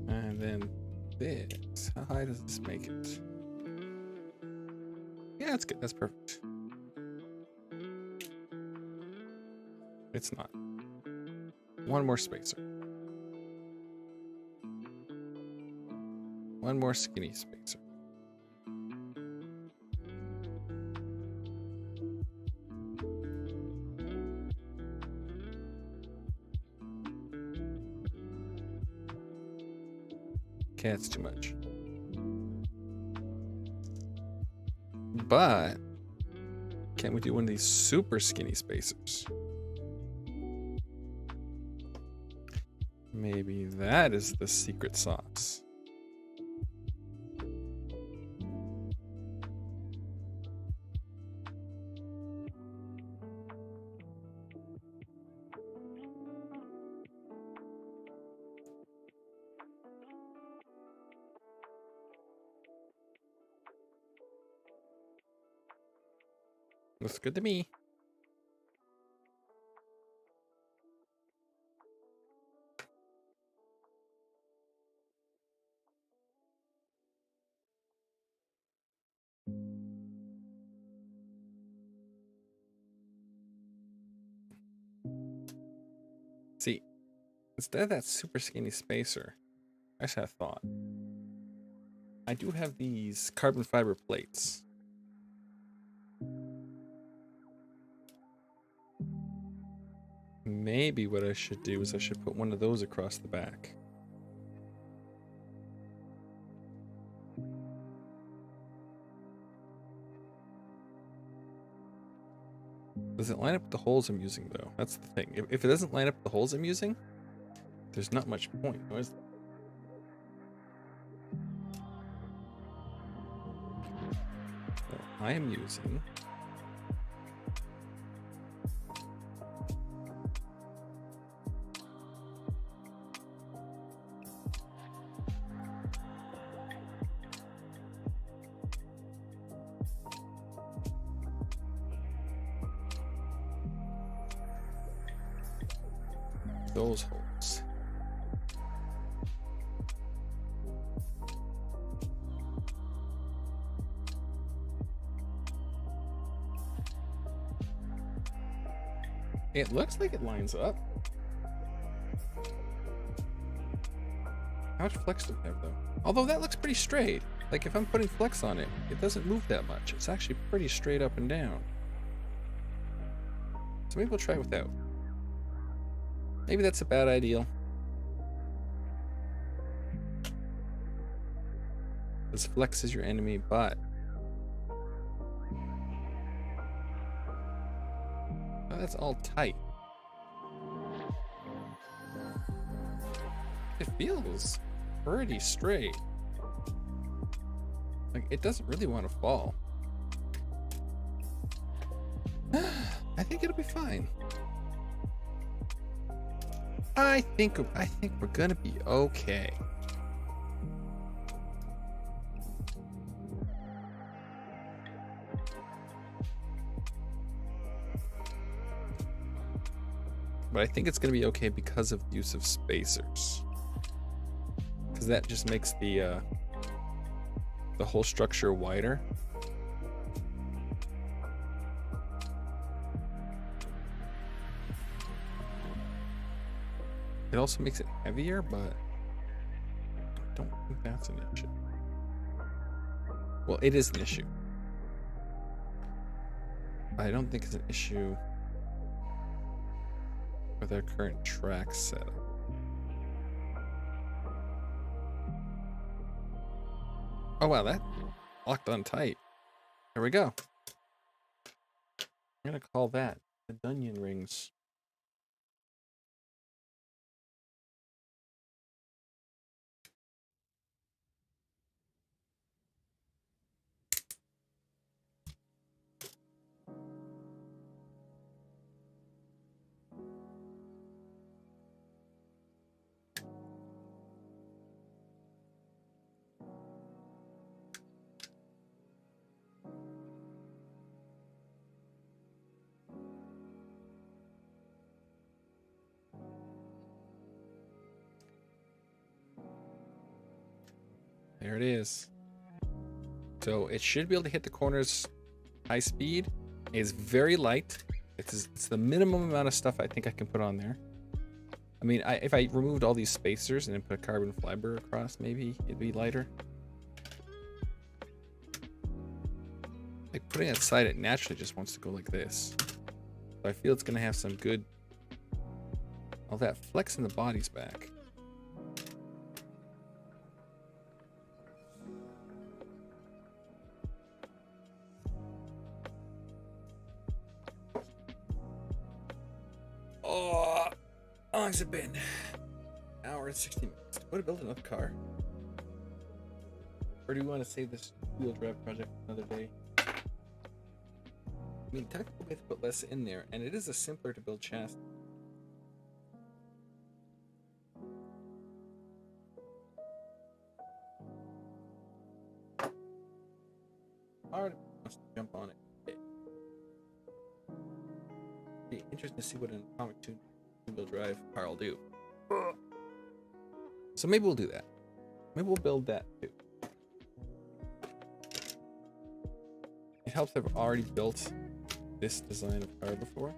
Speaker 1: And then this. How high does this make it? Yeah, that's good. That's perfect. It's not. One more spacer. One more skinny spacer. Okay, that's too much. But can't we do one of these super skinny spacers? Maybe that is the secret sauce. Looks good to me. See, instead of that super skinny spacer, I just had a thought. I do have these carbon fiber plates. Maybe what I should do is I should put one of those across the back. Does it line up with the holes I'm using, though? That's the thing. If it doesn't line up with the holes I'm using, there's not much point, is there? So I am using those holes. It looks like it lines up. How much flex do we have, though? Although that looks pretty straight. Like, if I'm putting flex on it, it doesn't move that much. It's actually pretty straight up and down. So maybe we'll try it without. Maybe that's a bad idea. Because flex is your enemy, but... oh, that's all tight. It feels pretty straight. Like, it doesn't really want to fall. I think it'll be fine. I think we're gonna be okay. But I think it's gonna be okay because of the use of spacers. Because that just makes the whole structure wider. It also makes it heavier, but I don't think that's an issue. Well, it is an issue. But I don't think it's an issue with our current track setup. Oh wow, that locked on tight. There we go. I'm gonna call that the Dunyan rings. There it is. So it should be able to hit the corners high speed. It's very light. It's the minimum amount of stuff I think I can put on there. I mean, if I removed all these spacers and then put a carbon fiber across, maybe it'd be lighter. Like putting it aside, it naturally just wants to go like this. So I feel it's gonna have some good. All that flex in the body's back. Oh, how long's it been? Hour and 60 minutes. Do I want to build another car? Or do we want to save this wheel drive project for another day? I mean, technically we have to put less in there, and it is a simpler to build chassis. Alright, let's jump on it. be interesting to see what an atomic two-wheel drive car will do. So maybe we'll do that. Maybe we'll build that too. It helps I've already built this design of car before.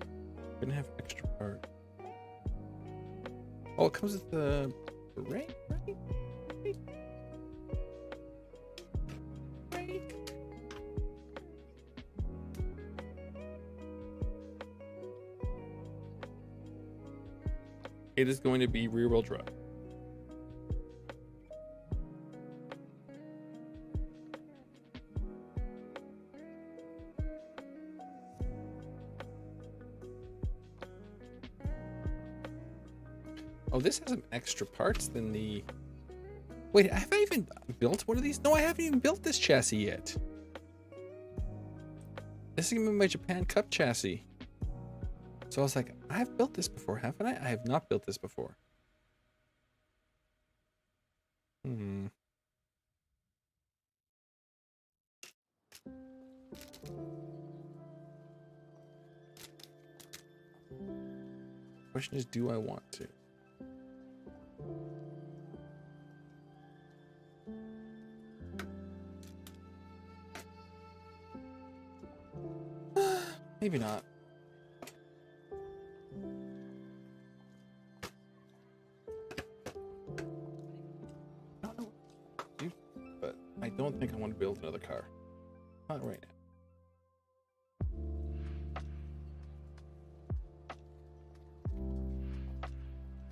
Speaker 1: I'm gonna have extra part. Oh, it comes with the brake, right? It is going to be rear-wheel drive. Oh, this has some extra parts than the... Wait, have I even built one of these? No, I haven't even built this chassis yet. This is going to be my Japan Cup chassis. So I was like, I've built this before, haven't I? I have not built this before. Question is, do I want to? Maybe not. I don't know what to do, but I don't think I want to build another car. Not right now.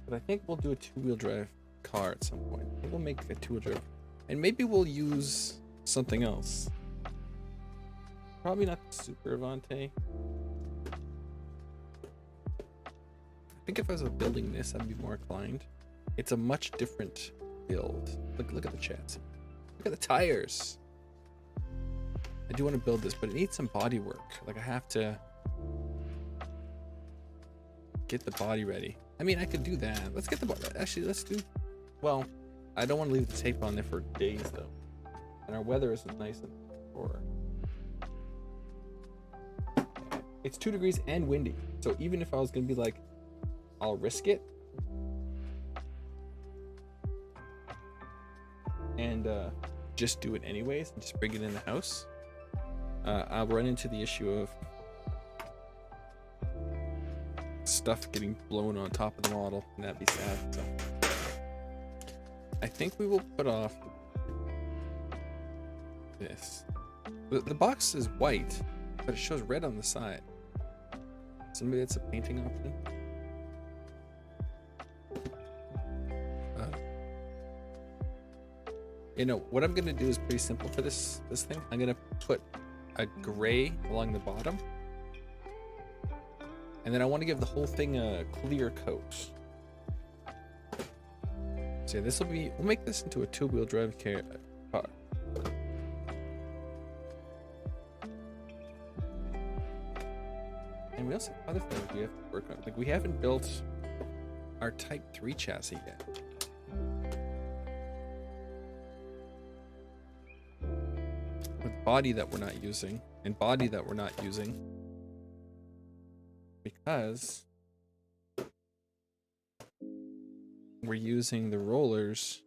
Speaker 1: But I think we'll do a two-wheel drive car at some point. I think we'll make a two-wheel drive. And maybe we'll use something else. Probably not the Super Avante. I think if I was building this, I'd be more inclined. It's a much different build. Look at the chassis. Look at the tires. I do want to build this, but it needs some body work. Like, I have to get the body ready. I mean, I could do that. Let's get the body. Actually, let's do... Well, I don't want to leave the tape on there for days, though. And our weather isn't nice for... It's 2 degrees and windy. So even if I was going to be like, I'll risk it. And just do it anyways. And just bring it in the house. I'll run into the issue of stuff getting blown on top of the model, and that'd be sad. So I think we will put off this. The box is white, but it shows red on the side. So maybe it's a painting option. You know what I'm gonna do is pretty simple for this thing. I'm gonna put a gray along the bottom. And then I want to give the whole thing a clear coat. So this will be, we'll make this into a two-wheel drive car. And we also have other things we have to work on. Like, we haven't built our Type 3 chassis yet. With body that we're not using, and body that we're not using. Because we're using the rollers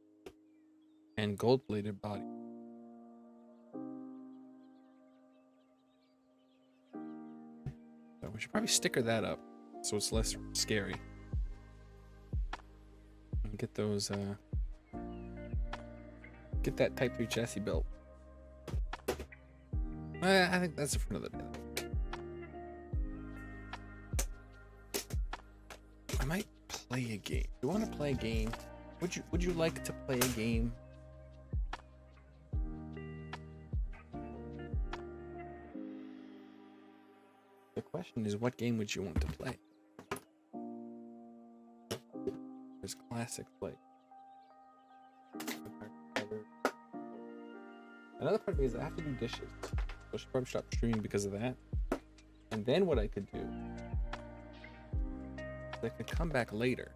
Speaker 1: and gold-plated body. So we should probably sticker that up so it's less scary. And get those, get that Type 3 chassis built. I think that's for another day. I might play a game. Do you want to play a game? Would you like to play a game? The question is, what game would you want to play? There's classic play. Another part of me is I have to do dishes. So I should probably stop streaming because of that. And then what I could do, I could come back later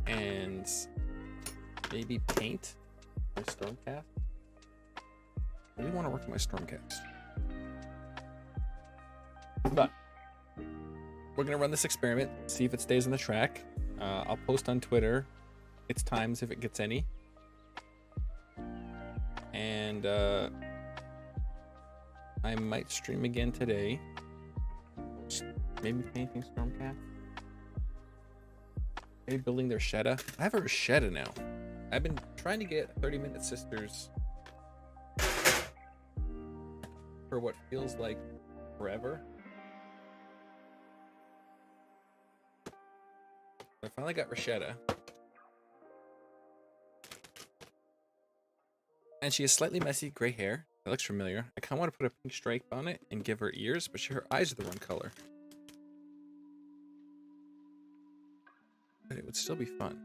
Speaker 1: and maybe paint my Stormcast. I really want to work on my Stormcast. But we're gonna run this experiment, see if it stays on the track. I'll post on Twitter its times if it gets any. And I might stream again today. Maybe painting Stormcat. Maybe building their Shedda. I have a Shedda now. I've been trying to get 30-minute sisters for what feels like forever. I finally got Rashetta. And she has slightly messy gray hair. That looks familiar. I kind of want to put a pink stripe on it and give her ears, but her eyes are the wrong color. But it would still be fun.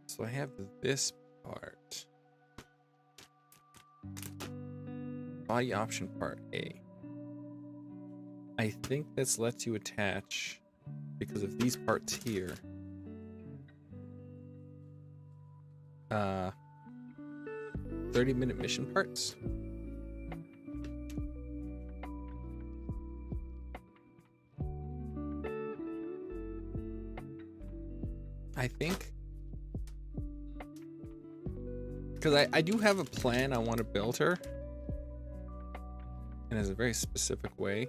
Speaker 1: So I have this part. Body option part A. I think this lets you attach because of these parts here. 30-minute mission parts. I think. Because I do have a plan. I want to build her. And it's a very specific way.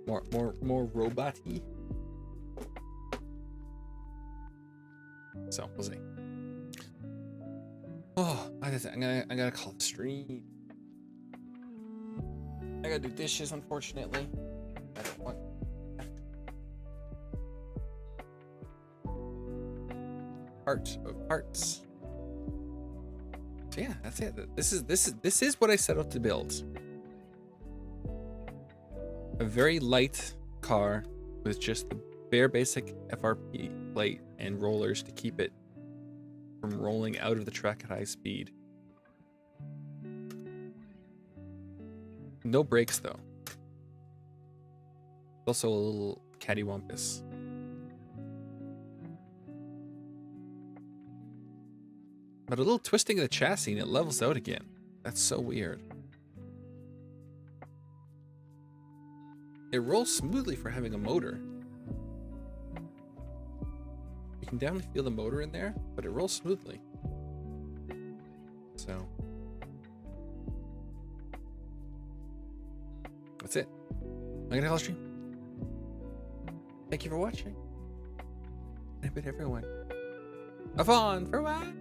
Speaker 1: More robot-y. So we'll see. Oh, I gotta call the stream. I gotta do dishes, unfortunately. I don't want. Heart of hearts. So yeah, that's it. This is what I set out to build. A very light car with just the bare basic FRP plate and rollers to keep it from rolling out of the track at high speed. No brakes though. Also a little cattywampus. But a little twisting of the chassis and it levels out again. That's so weird. It rolls smoothly for having a motor. You can definitely feel the motor in there, but it rolls smoothly. So that's it. I'm gonna call stream. Thank you for watching. And I bid everyone have fun for a while.